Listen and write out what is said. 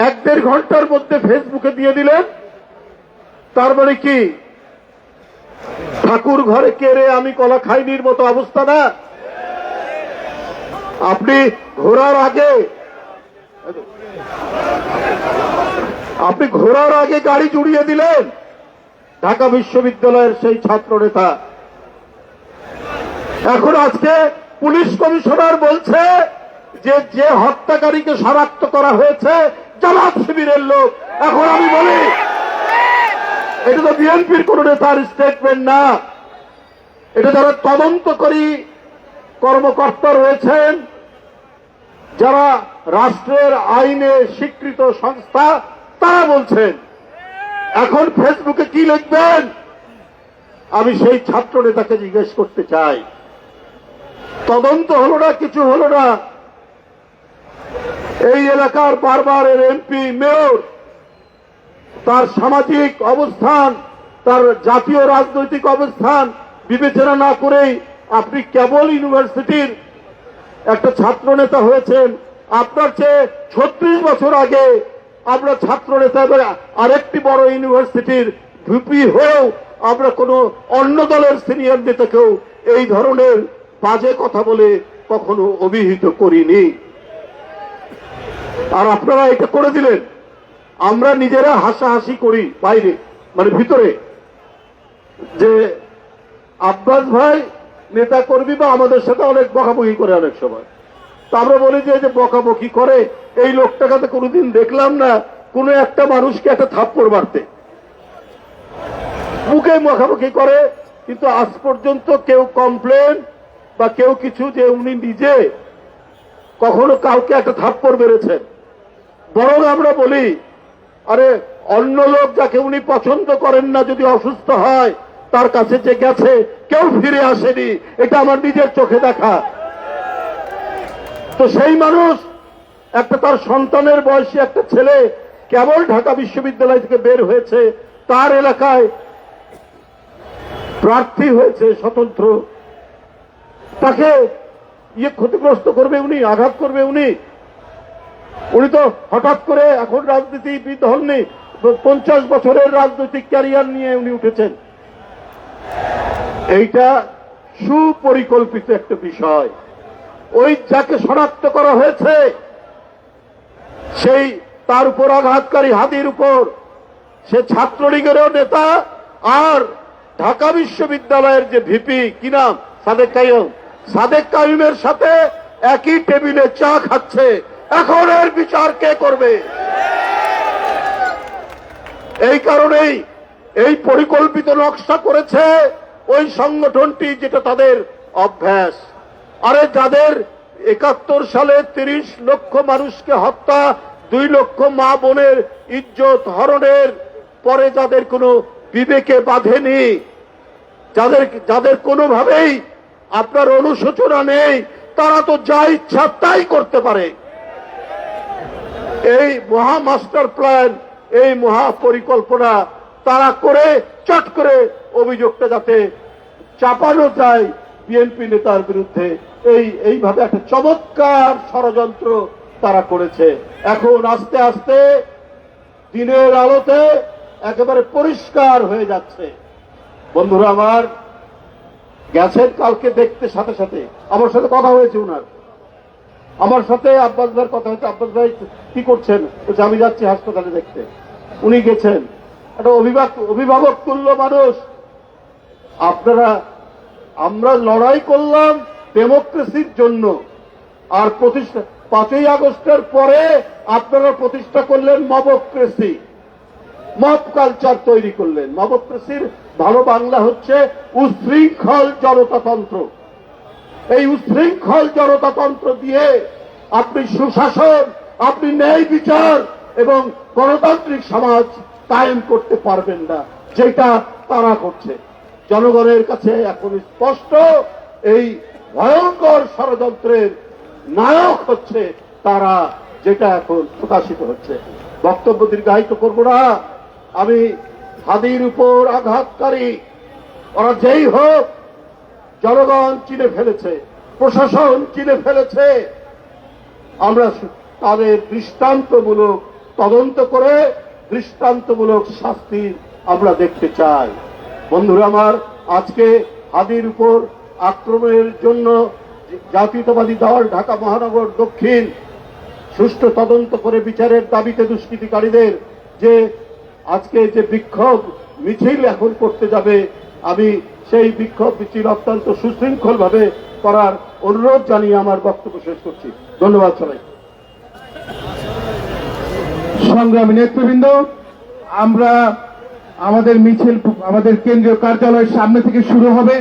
1-1.5 ঘন্টার মধ্যে ফেসবুকে দিয়ে দিলেন। তার মানে কি ঠাকুর ঘরে কেড়ে আমি কলা খাইনির মতো অবস্থা না? আপনি ঘোরার আগে গাড়ি জুড়িয়ে দিলেন ঢাকা বিশ্ববিদ্যালয়ের সেই ছাত্র নেতা। এখন আজকে পুলিশ কমিশনার বলছে যে হত্যাকারীকে শনাক্ত করা হয়েছে জামাত শিবিরের লোক। এখন আমি বলি এটা তো বিএনপির কোন নেতার স্টেটমেন্ট না, এটা যারা তদন্তকারী কর্মকর্তা রয়েছেন, যারা রাষ্ট্রের আইনে স্বীকৃত সংস্থা, তারা বলছেন। এখন ফেসবুকে কি লিখবেন? আমি সেই ছাত্র নেতাকে জিজ্ঞেস করতে চাই, তদন্ত হলো না, কিছু হলো না, এই এলাকার বারবার এমপি মেয়র তার সামাজিক অবস্থান, তার জাতীয় রাজনৈতিক অবস্থান বিবেচনা না করেই আপনি কেবল ইউনিভার্সিটির একটা ছাত্র নেতা হয়েছেন। আপনার চেয়ে 36 বছর আগে আমরা ছাত্র নেতা এবং আরেকটি বড় ইউনিভার্সিটির ভিপি হয়েও আমরা কোনো অন্য দলের সিনিয়র নেতাকেও এই ধরনের বাজে কথা বলে কখনো অভিহিত করিনি। আর আপনারা এটা করে দিলেন। আমরা নিজেরা হাসাহাসি করি বাইরে, মানে ভিতরে, যে আব্বাস ভাই নেতা কর্মী বা আমাদের সাথে অনেক বকাবকি করে অনেক সময়। তা আমরা বলি যে বকাবকি করে এই লোকটাকে তো কোনোদিন দেখলাম না কোন একটা মানুষকে একটা থাপ্পড় মারতে। মুখে বকাবকি করে, কিন্তু আজ পর্যন্ত কেউ কমপ্লেন বা কেউ কিছু যে উনি নিজে কখনো কাউকে একটা থাপ্পড় মেরেছেন। বরং আমরা বলি, আরে অন্য লোক যাকে উনি পছন্দ করেন না যদি অসুস্থ হয়, তার কাছে যে গেছে কেউ ফিরে আসেনি, এটা আমার নিজের চোখে দেখা। তো সেই মানুষ একটা তার সন্তানের বয়সী একটা ছেলে কেবল ঢাকা বিশ্ববিদ্যালয় থেকে বের হয়েছে, তার এলাকায় প্রার্থী হয়েছে স্বতন্ত্র, তাকে ক্ষতিগ্রস্ত করবে উনি, আঘাত করবে উনি। উনি তো হঠাৎ করে এখন রাজনীতিবিদ হননি, 50 বছরের রাজনৈতিক ক্যারিয়ার নিয়ে উনি উঠেছেন। এইটা সুপরিকল্পিত একটা বিষয়। ওই যাকে শনাক্ত করা হয়েছে সেই তার উপর আঘাতকারী হাদির উপর, সে ছাত্রলীগেরও নেতা আর ঢাকা বিশ্ববিদ্যালয়ের যে ভিপি কি নাম সাদেক কাইমের সাথে একই টেবিলে চা খাচ্ছে। এখন এর বিচার কে করবে? এই কারণেই এই পরিকল্পিত নকশা করেছে ওই সংগঠনটি, যেটা তাদের অভ্যাস। আরে যাদের 71 সালে 30 লক্ষ মানুষকে হত্যা, 2 লক্ষ মা বোনের ইজ্জত হরণের পরে যাদের কোনো বিবেকে বাঁধেনি, যাদের কোনোভাবেই আপনার অনুশোচনা নেই, তারা তো যা ইচ্ছা তাই করতে পারে। এই মহা মাস্টার প্ল্যান, এই মহা পরিকল্পনা তারা করে চট করে অভিযোগটা যাতে চাপানো যায় বিএনপি নেতার বিরুদ্ধে, এইভাবে একটা চমৎকার ষড়যন্ত্র তারা করেছে। এখন আস্তে আস্তে দিনের আলোতে একেবারে পরিষ্কার হয়ে যাচ্ছে। বন্ধুরা আমার, গেছেন কালকে দেখতে, সাথে সাথে আমার সাথে কথা হয়েছে উনার, আমার সাথে আব্বাস ভাইয়ের কথা হয়েছে। আব্বাস ভাই কি করছেন? বলছে আমি যাচ্ছি হাসপাতালে দেখতে। উনি গেছেন, একটা অভিভাবক তুল্য মানুষ। আমরা লড়াই করলাম ডেমোক্রেসির জন্য, আর 5ই আগস্টের পরে আপনারা প্রতিষ্ঠা করলেন মবক্রেসি, মব কালচার তৈরি করলেন। মবক্রেসির ভালো বাংলা হচ্ছে উশৃঙ্খল জনতাতন্ত্র। এই উশৃঙ্খল জনতাতন্ত্র দিয়ে আপনি সুশাসন, আপনি ন্যায় বিচার এবং গণতান্ত্রিক সমাজ কায়েম করতে পারবেন না, যেটা তারা করছে। জনগণের কাছে এখন স্পষ্ট এই ভয়ঙ্কর ষড়যন্ত্রের নায়ক হচ্ছে তারা, যেটা এখন প্রকাশিত হচ্ছে। বক্তব্য দীর্ঘায়িত করব না। আমি হাদির উপর আঘাতকারী, ওরা যেই হোক, জনগণ চিনে ফেলেছে, প্রশাসন চিনে ফেলেছে। আমরা তাদের দৃষ্টান্তমূলক তদন্ত করে দৃষ্টান্তমূলক শাস্তি আমরা দেখতে চাই। বন্ধুরা আমার, আজকে হাদির উপর আক্রমণের জন্য জাতীয়তাবাদী দল ঢাকা মহানগর দক্ষিণ সুষ্ঠু তদন্ত করে বিচারের দাবিতে দুষ্কৃতিকারীদের যে আজকে যে বিক্ষোভ মিছিল এখন করতে যাবে, আমি সেই বিক্ষোভ মিছিল অত্যন্ত সুশৃঙ্খলভাবে করার অনুরোধ জানিয়ে আমার বক্তব্য শেষ করছি। ধন্যবাদ সবাই। সংগ্রামী নেতৃবৃন্দ, আমরা আমাদের মিছিল আমাদের কেন্দ্রীয় কার্যালয়ের সামনে থেকে শুরু হবে।